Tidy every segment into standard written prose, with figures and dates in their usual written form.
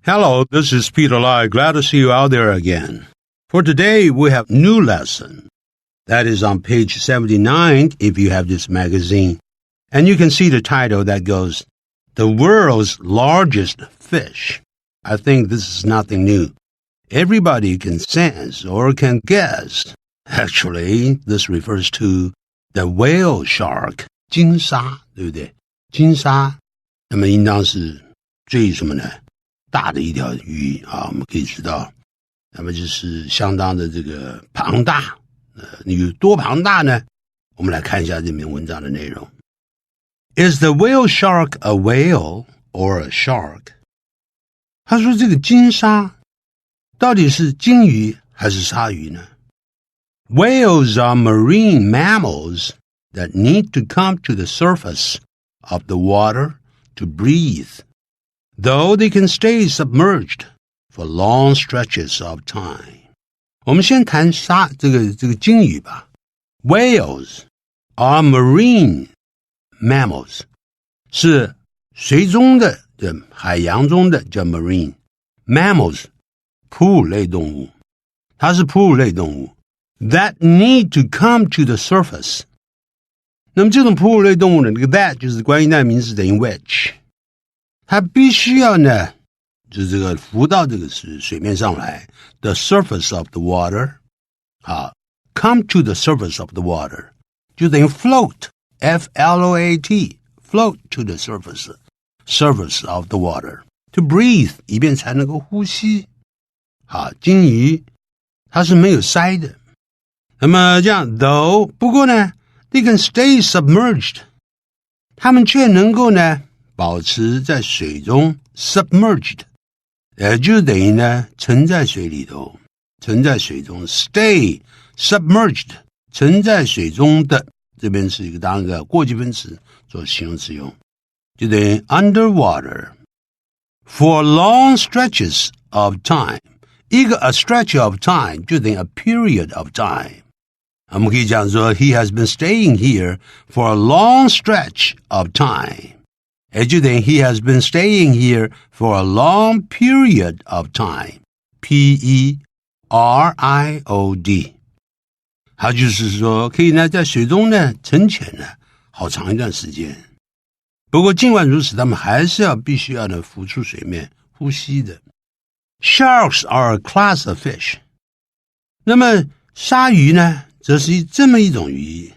Hello, this is Peter Lai. Glad to see you out there again. For today, we have new lesson. That is on page 79 if you have this magazine. And you can see the title that goes, The World's Largest Fish. I think this is nothing new. Everybody can sense or can guess. Actually, this refers to the whale shark, 鲸鲨，对不对？鲸鲨，那么应当是最什么呢？大的一条鱼啊，我们可以知道，那么就是相当的这个庞大。有多庞大呢？我们来看一下这篇文章的内容。Is the whale shark a whale or a shark? 他说这个鲸鲨到底是鲸鱼还是鲨鱼呢？ Whales are marine mammals that need to come to the surface of the water to breathe, though they can stay submerged for long stretches of time. 我们先谈这个鲸鱼吧。Whales are marine mammals, 是水中的海洋中的叫 marine mammals, 哺乳类动物，它是哺乳类动物 that need to come to the surface. 那么这种哺乳类动物呢，这个 that 就是关于那名词等于 which， 它必须要呢就是这个浮到这个水面上来 the surface of the water, come to the surface of the water 就等于 float, F-L-O-A-T, float to the surface of the water, to breathe 以便才能够呼吸。好，鲸鱼它是没有鳃的，那么这样 though 不过呢 they can stay submerged, 它们却能够呢保持在水中 submerged，就等于呢沉在水里头，沉在水中 stay submerged， 沉在水中的，这边是一个当一个过去分词做形容词用，就等于 underwater for long stretches of time。 一个 a stretch of time 就等于 a period of time。 我们可以讲说 he has been staying here for a long stretch of time，也就等于 he has been staying here for a long period of time. P-E-R-I-O-D。 它就是说可以呢在水中呢沉潜呢好长一段时间。不过尽管如此，他们还是必须要呢浮出水面呼吸的。Sharks are a class of fish. 那么鲨鱼呢则是这么一种鱼。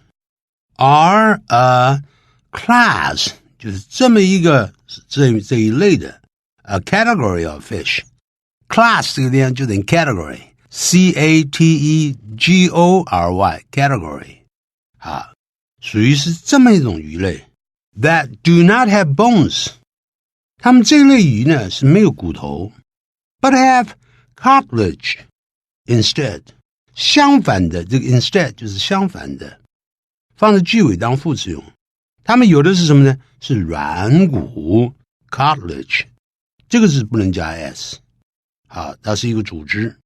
Are a class就是这么一个这一类的 a category of fish. Class 这个地方就等于 category, C-A-T-E-G-O-R-Y, category. 属于是这么一种鱼类 that do not have bones. 它们这类鱼呢是没有骨头 but have cartilage instead. 相反的，这个 instead 就是相反的，放在句尾当副词用。它们有的是什么呢？是软骨 cartilage， 这个是不能加 s， 它是一个组织。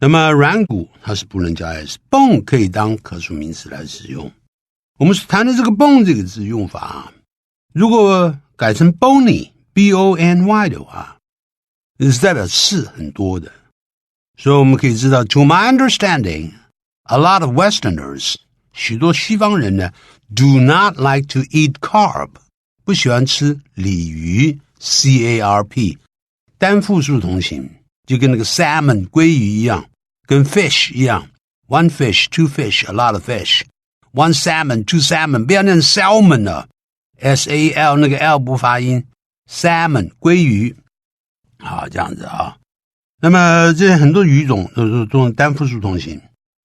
那么软骨它是不能加 s， bone 可以当可数名词来使用。我们谈的这个 bone 这个字用法，如果改成 bony B-O-N-Y 的话，是代表刺很多的。所以我们可以知道 to my understanding, a lot of Westerners 许多西方人呢 do not like to eat carp， 不喜欢吃鲤鱼 C-A-R-P， 单复数同形，就跟那个 salmon 鲑鱼一样，跟 fish 一样， one fish, two fish, a lot of fish, one salmon, two salmon， 不要念 salmon 了 S-A-L 那个 L 不发音 salmon 鲑鱼。好，这样子啊。那么这很多鱼种都单复数同形，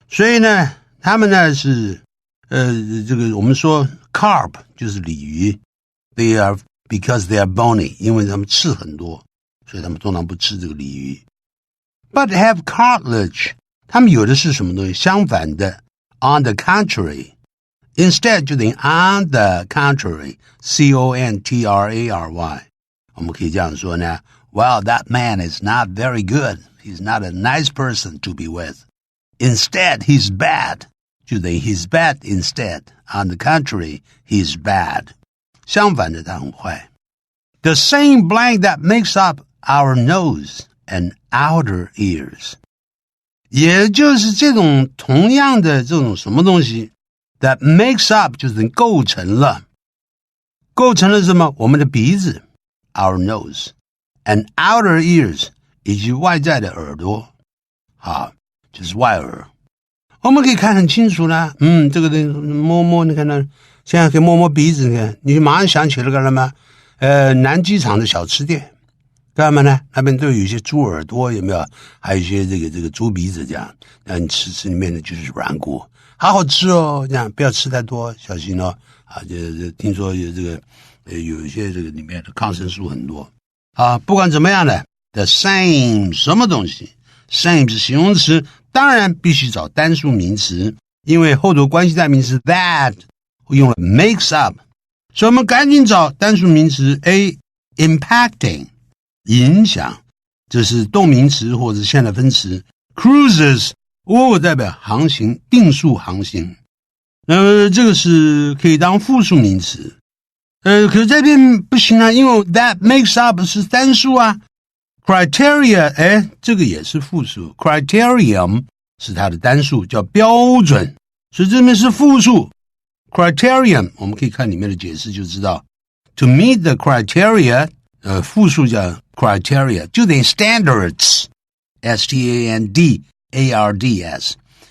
所以呢他们呢是这个我们说 carp 就是鲤鱼 they are because they are bony， 因为他们刺很多，所以他们通常不吃这个鲤鱼。 but have cartilage， 他们有的是什么东西？相反的 on the contrary， instead 就等于 on the contrary C-O-N-T-R-A-R-Y。 我们可以这样说呢，Well, that man is not very good. He's not a nice person to be with. Instead, he's bad. 就等于 he's bad instead. On the contrary, he's bad. 相反的，他很坏。The same blank that makes up our nose and outer ears. 也就是这种同样的这种什么东西 that makes up 就是构成了什么？我们的鼻子 our nose and outer ears 以及外在的耳朵就是外耳。我们可以看很清楚啦，这个摸摸，你看到现在可以摸摸鼻子，你看你马上想起了干嘛？南机场的小吃店干嘛呢？那边都有一些猪耳朵，有没有？还有一些这个猪鼻子这样，那你吃里面的就是软骨，好好吃哦，这样不要吃太多，小心哦。听说有这个有一些这个里面的抗生素很多不管怎么样呢 ，the same 什么东西 ，same 是形容词，当然必须找单数名词，因为后头关系代名词 that 用了 makes up， 所以我们赶紧找单数名词 A impacting。影响，这是动名词或者现在分词 cruises 代表航行，定数航行。这个是可以当复数名词。可是这边不行啊，因为 that makes up 是单数啊。criteria 这个也是复数 criterion 是它的单数，叫标准，所以这边是复数 criterion 我们可以看里面的解释就知道 to meet the criteria复数叫 criteria 就等于 standards standards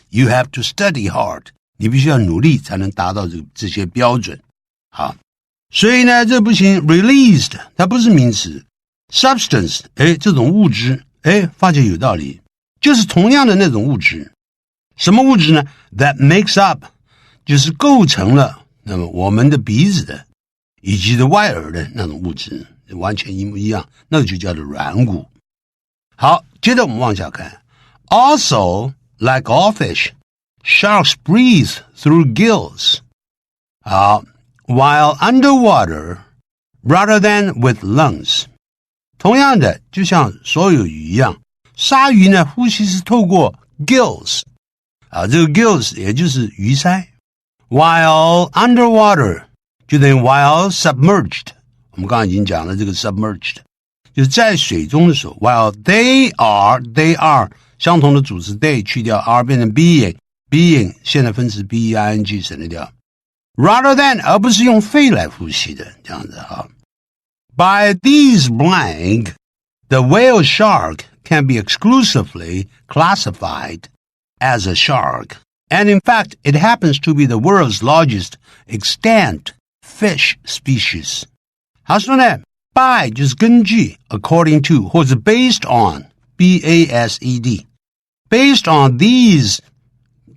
you have to study hard 你必须要努力才能达到这些标准。好，所以呢这不行 released 它不是名词 substance 这种物质发觉有道理，就是同样的那种物质。什么物质呢 that makes up 就是构成了那么我们的鼻子的以及的外耳的那种物质，完全一模一样，那个就叫做软骨。好，接着我们往下看 Also, like all fish, sharks breathe through gills. 好 while underwater, rather than with lungs. 同样的，就像所有鱼一样，鲨鱼呢呼吸是透过 gills. 这个 gills 也就是鱼鳃。While underwater, 就等于 while submerged. 我们刚刚已经讲了这个 submerged 就是在水中的时候 while they are 相同的主词 they 去掉 are 变成 being 现在分词 being 省略掉 rather than 而不是用肺来呼吸的这样子By these blank the whale shark can be exclusively classified as a shark and in fact it happens to be the world's largest extant fish species他说呢 by 就是根据 according to 或者 based on B-A-S-E-D based on these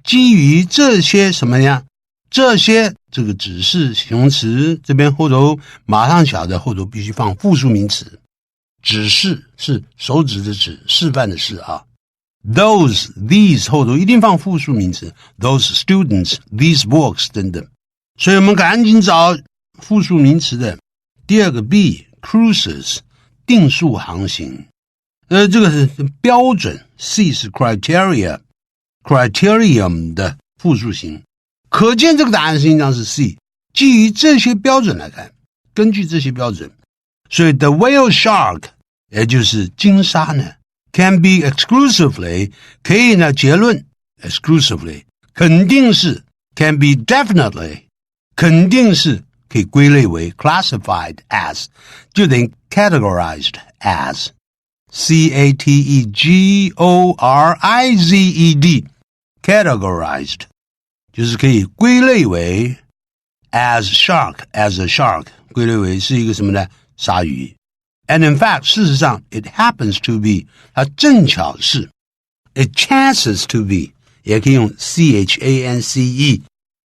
基于这些什么呀这些这个指示形容词这边后头马上晓得后头必须放复数名词指示是手指的指示范的示these 后头一定放复数名词 those students these books 等等所以我们赶紧找复数名词的第二个 B cruises 定数航行这个是标准 C 是 criterion 的复数型可见这个答案实际上是 C 基于这些标准来看根据这些标准所以 the whale shark 也就是鲸鲨呢 can be exclusively 可以呢结论 exclusively 肯定是 can be definitely 肯定是可以归类为 classified as 就等于 categorized as C-A-T-E-G-O-R-I-Z-E-D categorized 就是可以归类为 as a shark 归类为是一个什么呢鲨鱼 and in fact 事实上 it happens to be 它正巧是 it chances to be 也可以用 C-H-A-N-C-E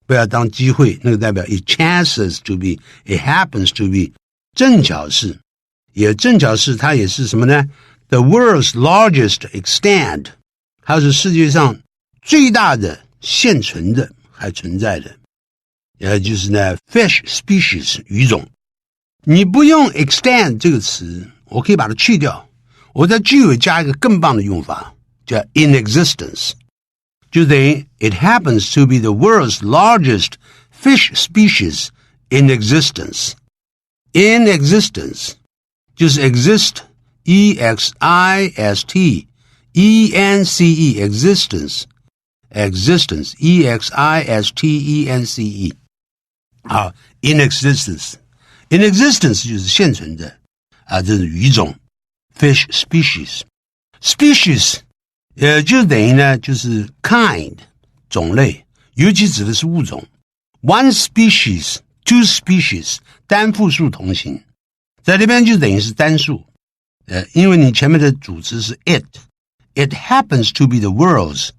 不要当机会那个代表 it chances to be it happens to be 正巧是也正巧是它也是什么呢 the world's largest extant 它是世界上最大的现存的还存在的也就是呢 fish species 鱼种你不用 extant 这个词我可以把它去掉我在句尾加一个更棒的用法叫 in existence就等于 it happens to be the world's largest fish species in existence 就是 exist E-X-I-S-T E-N-C-E existence E-X-I-S-T-E-N-C-E 好 in existence 就是现存的这是鱼种 fish species 就等于呢就是 kind 种类，尤其指的是物种 one species two species 单复数同形，在这边就等于是单数因为你前面的主词是 it happens to be the world's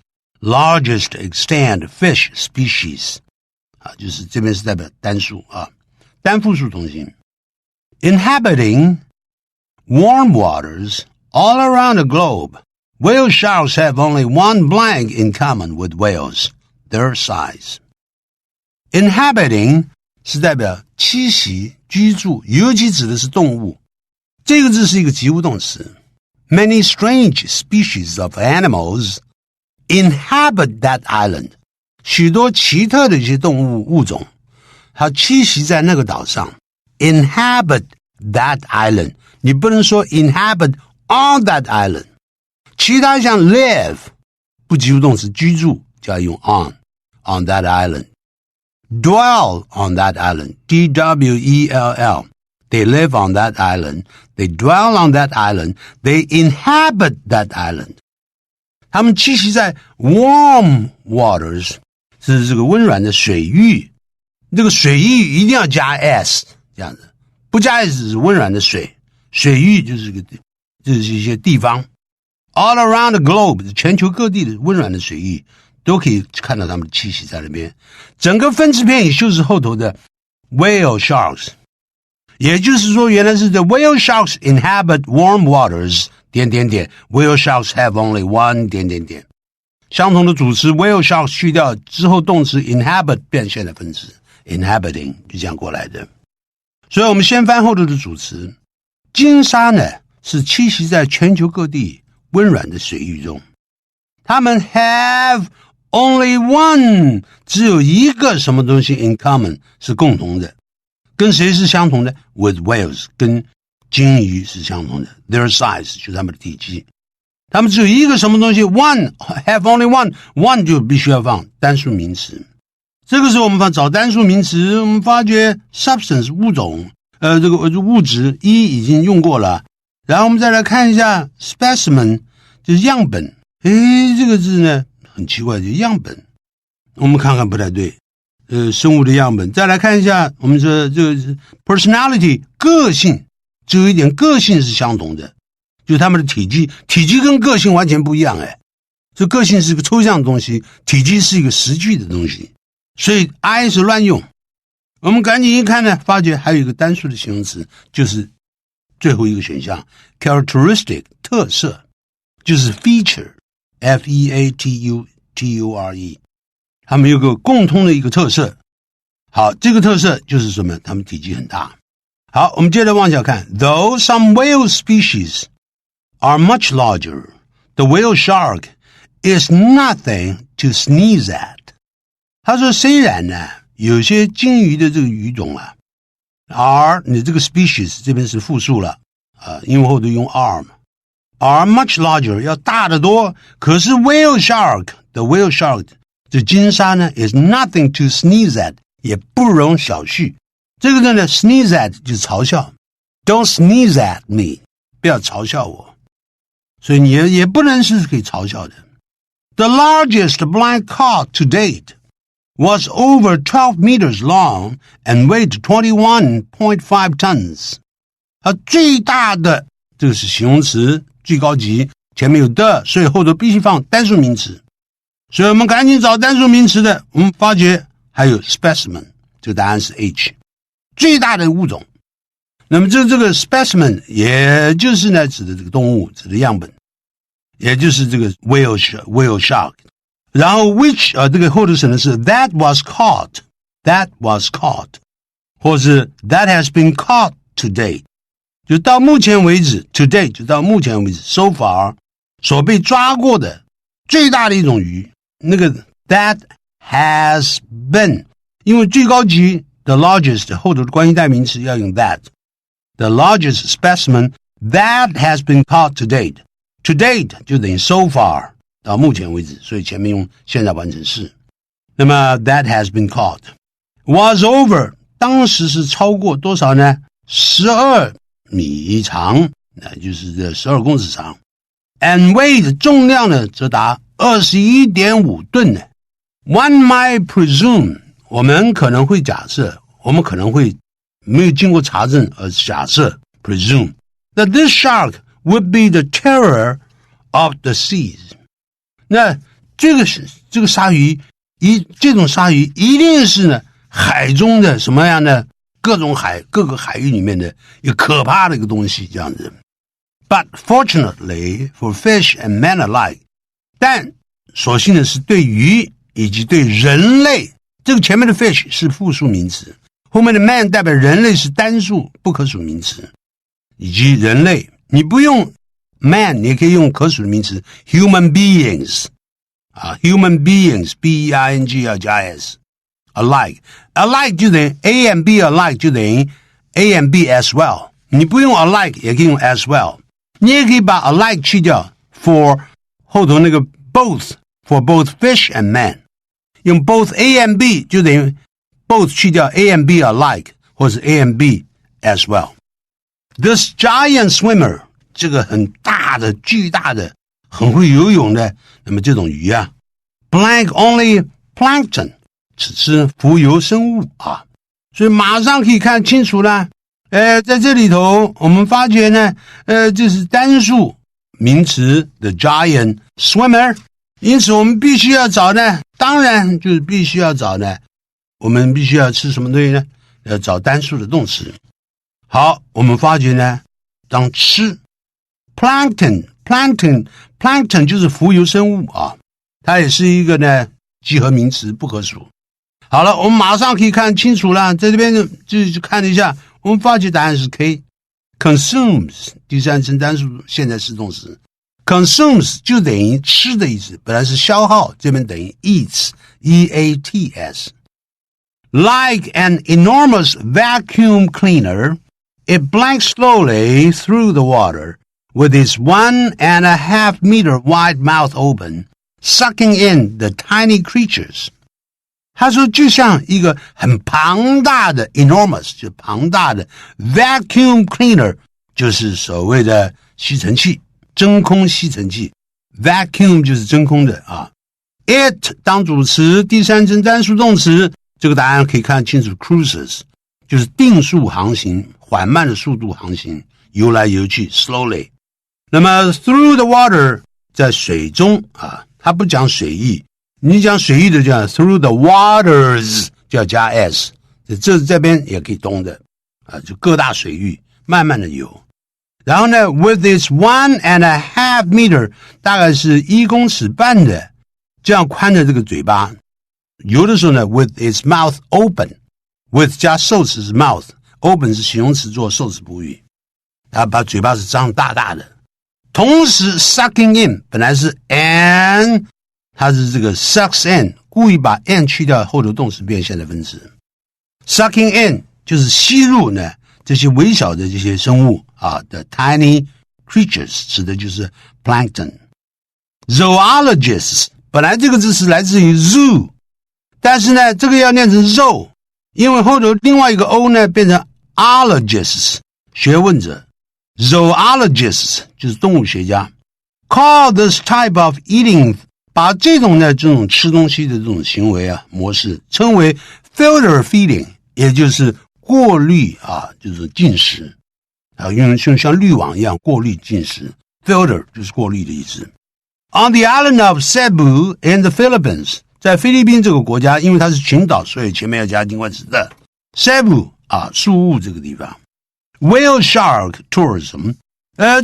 largest extant fish species 就是这边是代表单数单复数同形 Inhabiting warm waters all around the globe, whale sharks have only one blank in common with whales, their size. Inhabiting 是代表栖息居住，尤其指的是动物，这个字是一个及物动词 Many strange species of animals inhabit that island. 许多奇特的一些动物物种它栖息在那个岛上 Inhabit that island. 你不能说 inhabit on that island. 其他像 live 不及物动词居住就要用 on that island. Dwell on that island. D-W-E-L-L. They live on that island. They dwell on that island. They inhabit that island. 他们栖息在 warm waters 是这个温软的水域，这个水域一定要加 s 这样子，不加 s 是温软的水域就是一些地方 all around the globe 全球各地的温软的水域都可以看到他们栖息在那边。整个分词片语就是后头的 whale sharks， 也就是说原来是 the whale sharks inhabit warm waters whale sharks have only one 相同的主词 whale sharks 去掉之后动词 inhabit 变现的分词 inhabiting 就这样过来的。所以我们先翻后头的主词，鲸鲨呢是栖息在全球各地温软的水域中，他们 have only one 只有一个什么东西 in common 是共同的，跟谁是相同的 with whales 跟鲸鱼是相同的 their size 就是他们的体积，他们只有一个什么东西 one have only one 就必须要放单数名词。这个时候我们找单数名词，我们发觉 substance 物种这个物质已经用过了，然后我们再来看一下 specimen 就是样本，这个字呢很奇怪，就样本我们看看不太对生物的样本。再来看一下我们说这个 personality 个性，只有一点个性是相同的，就是他们的体积跟个性完全不一样这个性是个抽象的东西，体积是一个实际的东西，所以 I 是乱用。我们赶紧一看呢，发觉还有一个单数的形容词，就是最后一个选项 characteristic 特色，就是 feature F-E-A-T-U-T-U-R-E 他们有个共通的一个特色。好，这个特色就是什么？他们体积很大。好，我们接着往下看 Though some whale species are much larger, the whale shark is nothing to sneeze at. 他说虽然呢有些鲸鱼的这个鱼种are 你这个 species 这边是复数了因为后头用 are 嘛 are much larger 要大得多，可是 whale shark 的 whale shark 这鲸鲨呢 is nothing to sneeze at 也不容小觑。这个呢 sneeze at 就是嘲笑 Don't sneeze at me 不要嘲笑我，所以你也不能是可以嘲笑的。 The largest blind caught to date was over 12 meters long and weighed 21.5 tons. 最大的这个是形容词最高级，前面有的，所以后头必须放单数名词。所以我们赶紧找单数名词的，我们发觉还有 specimen， 这个答案是 H， 最大的物种。那么这个 specimen 也就是呢指的这个动物，指的样本，也就是这个 whale shark。然后 which 这个后头省的是 that was caught 或是 that has been caught to date 就到目前为止 to date 就到目前为止 so far 所被抓过的最大的一种鱼，那个 that has been 因为最高级 the largest 后头的关系代名词要用 that the largest specimen That has been caught to date. To date 就等于 so far 到目前为止，所以前面用现在完成式。那么 that has been caught was over 当时是超过多少呢？12米长，那就是这12公尺长。And weight 重量呢则达 21.5 吨呢。One might presume 我们可能会假设，我们可能会没有经过查证而假设 presume that this shark would be the terror of the seas. 那这个鲨鱼这种鲨鱼一定是呢海中的什么样的各个海域里面的一个可怕的一个东西这样子。But fortunately for fish and men alike, 但所幸的是对鱼以及对人类，这个前面的 fish 是复数名词，后面的 man 代表人类是单数不可数名词，以及人类你不用 man 你也可以用可数的名词 human beings human beings B-E-I-N-G 要加 S alike 就等于 A and B alike 就等于 A and B as well 你不用 alike 也可以用 as well 你也可以把 alike 去掉 for 后头那个 both for both fish and man 用 both A and B 就等于 both 去掉 A and B alike 或是 A and B as well This giant swimmer 这个很大的巨大的很会游泳的那么这种鱼啊 blank only plankton 只吃浮游生物所以马上可以看清楚了在这里头我们发觉呢这是单数名词 the giant swimmer 因此我们必须要找呢当然就是必须要找呢我们必须要吃什么东西呢要找单数的动词好我们发觉呢当吃 plankton 就是浮游生物它也是一个呢集合名词不可数好了我们马上可以看清楚了在这边就看一下我们发觉答案是 K consumes 第三人称单数现在式动词 consumes 就等于吃的意思本来是消耗这边等于 eats E-A-T-S Like an enormous vacuum cleaner It blanks slowly through the water with its 1.5 meter wide mouth open, sucking in the tiny creatures. 他说就像一个很庞大的 enormous 就庞大的 vacuum cleaner 就是所谓的吸尘器真空吸尘器 vacuum 就是真空的It 当主词第三人称单数动词这个答案可以看清楚 cruises 就是定速航行缓慢的速度航行游来游去 slowly 那么 through the water 在水中它不讲水域你讲水域的就讲 through the waters 就要加 s 这边也可以通的就各大水域慢慢的游然后呢 with its 1.5 meter 大概是1公尺半的这样宽的这个嘴巴游的时候呢 with its mouth open with 加受词是 mouth open 是形容词做受词补语它把嘴巴是张大大的同时 sucking in 本来是 and 它是这个 sucks in 故意把 and 去掉后头动词变现在分词 sucking in 就是吸入呢这些微小的这些生物的 tiny creatures 指的就是 plankton zoologists 本来这个字是来自于 zoo 但是呢这个要念成肉因为后头另外一个 o 呢变成 ologists 学问者 zoologists 就是动物学家 call this type of eating 把这种吃东西的这种行为模式称为 filter feeding 也就是过滤就是进食用像滤网一样过滤进食 filter 就是过滤的意思 On the island of Cebu in the Philippines在菲律宾这个国家因为它是群岛所以前面要加定冠词的 Cebu 宿务这个地方 Whale shark tourism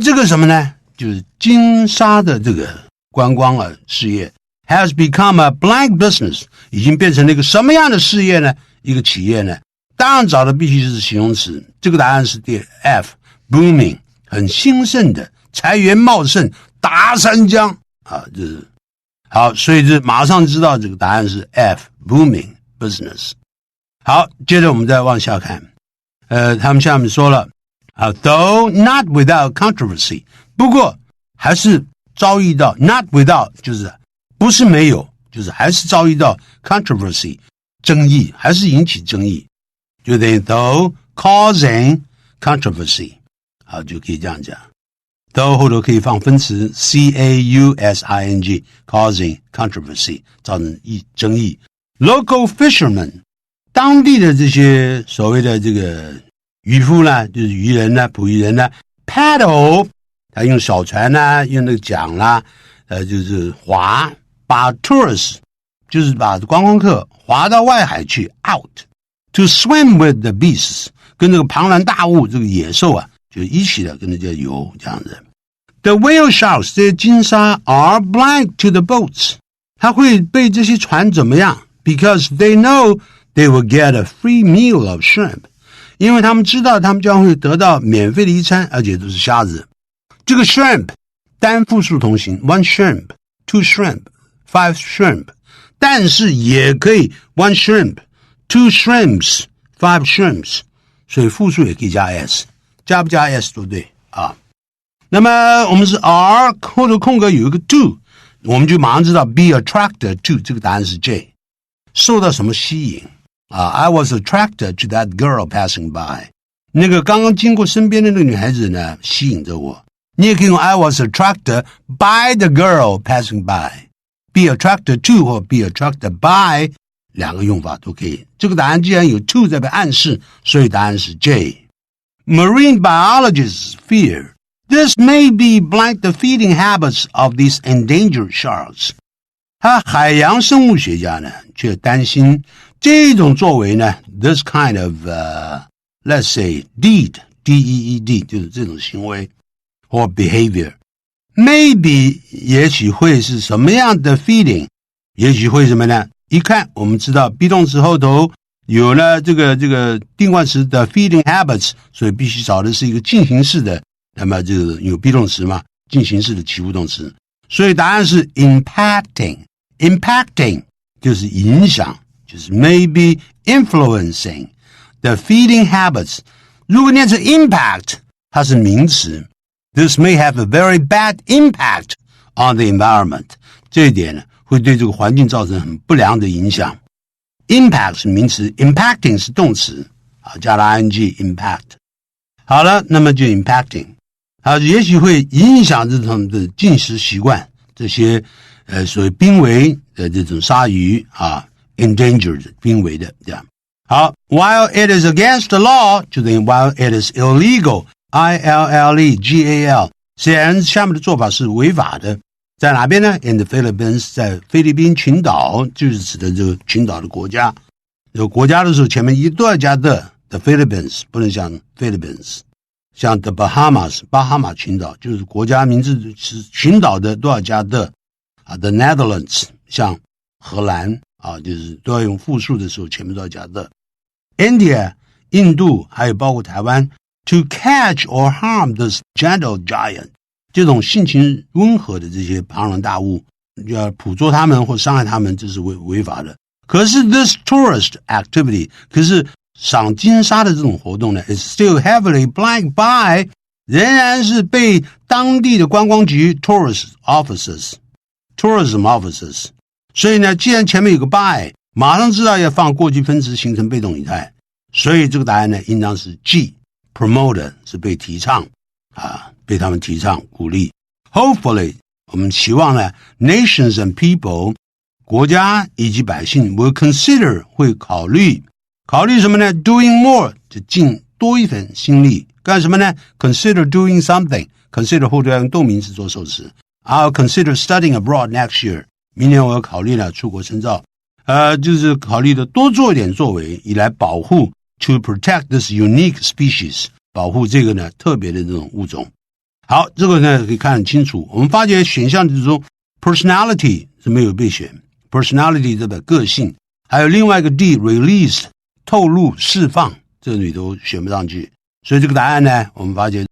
这个什么呢就是鲸鲨的这个观光事业 has become a blank business 已经变成了一个什么样的事业呢一个企业呢当然找的必须是形容词这个答案是第 F booming 很兴盛的财源茂盛达三江就是好所以这马上知道这个答案是 F booming business 好接着我们再往下看他们下面说了 though not without controversy， 不过还是遭遇到 not without 就是不是没有，就是还是遭遇到 controversy 争议，还是引起争议，就等于 though causing controversy， 好，就可以这样讲。though 后头可以放分词 causing causing controversy 造成争议。local fishermen 当地的这些所谓的这个渔夫呢，就是渔人呢，捕鱼人呢 paddle 他用小船啦，用那个桨啦，就是划，把 tourists 就是把观光客划到外海去 out to swim with the beasts 跟这个庞然大物这个野兽啊就一起的跟人家游这样子。The whale sharks 这些鲸鲨 are blind to the boats 它会被这些船怎么样 because they know they will get a free meal of shrimp 因为他们知道他们将会得到免费的一餐而且都是虾子。这个 shrimp 单复数同形 one shrimp, two shrimp, five shrimp 但是也可以 one shrimp, two shrimps, five shrimps 所以复数也可以加 s 加不加 s 都对啊。那么我们是 are 后头空格有一个 to 我们就马上知道 be attracted to 这个答案是 J 受到什么吸引I was attracted to that girl passing by 那个刚刚经过身边的那个女孩子呢吸引着我。你也可以用 I was attracted by the girl passing by be attracted to 或 be attracted by 两个用法都可以。这个答案既然有 to 在被暗示所以答案是 J。 Marine biologists fear this may be blind the feeding habits of these endangered sharks 海洋生物学家呢却担心这种作为呢 this kind of let's say deed D-E-E-D 就是这种行为或 behavior maybe 也许会是什么样的 feeding 也许会什么呢一看我们知道 be 动词后头有了这个定冠词的 feeding habits 所以必须找的是一个进行式的那么这个有 be 动词嘛进行式的起物动词所以答案是 impacting 就是影响就是 maybe influencing the feeding habits 如果念成 impact 它是名词 This may have a very bad impact on the environment 这一点呢会对这个环境造成很不良的影响 Impact 是名词 impacting 是动词加了 ing impact 好了那么就 impacting 也许会影响这种的进食习惯这些所谓濒危的这种鲨鱼endangered 濒危的这样好 while it is against the law 就等于 while it is illegal I-L-L-E-G-A-L 显然下面的做法是违法的在哪边呢 in the Philippines 在菲律宾群岛就是指的这个群岛的国家有国家的时候前面一定要加的 the Philippines 不能像 Philippines 像 the Bahamas 巴哈马群岛就是国家名字是群岛的都要加的the Netherlands 像荷兰就是都要用复数的时候前面都要加的 India 印度还有包括台湾 to catch or harm this gentle giant 这种性情温和的这些庞然大物要捕捉他们或伤害他们这是违法的可是 this tourist activity 可是赏金鲨的这种活动呢 is still heavily blind by 仍然是被当地的观光局 tourism officers 所以呢既然前面有个 by 马上知道要放过去分词形成被动语态所以这个答案呢应当是 G promoted 是被提倡被他们提倡鼓励 Hopefully 我们期望呢 nations and people 国家以及百姓 will consider 会考虑什么呢 doing more 就尽多一份心力干什么呢 consider doing something consider 后头要用动名词做受词I'll consider studying abroad next year 明年我要考虑了出国深造就是考虑的多做一点作为以来保护to protect this unique species 保护这个呢特别的这种物种好这个呢可以看很清楚我们发觉选项之中 personality 是没有被选 personality 这个个性还有另外一个 D released 透露释放这里都选不上去所以这个答案呢我们发觉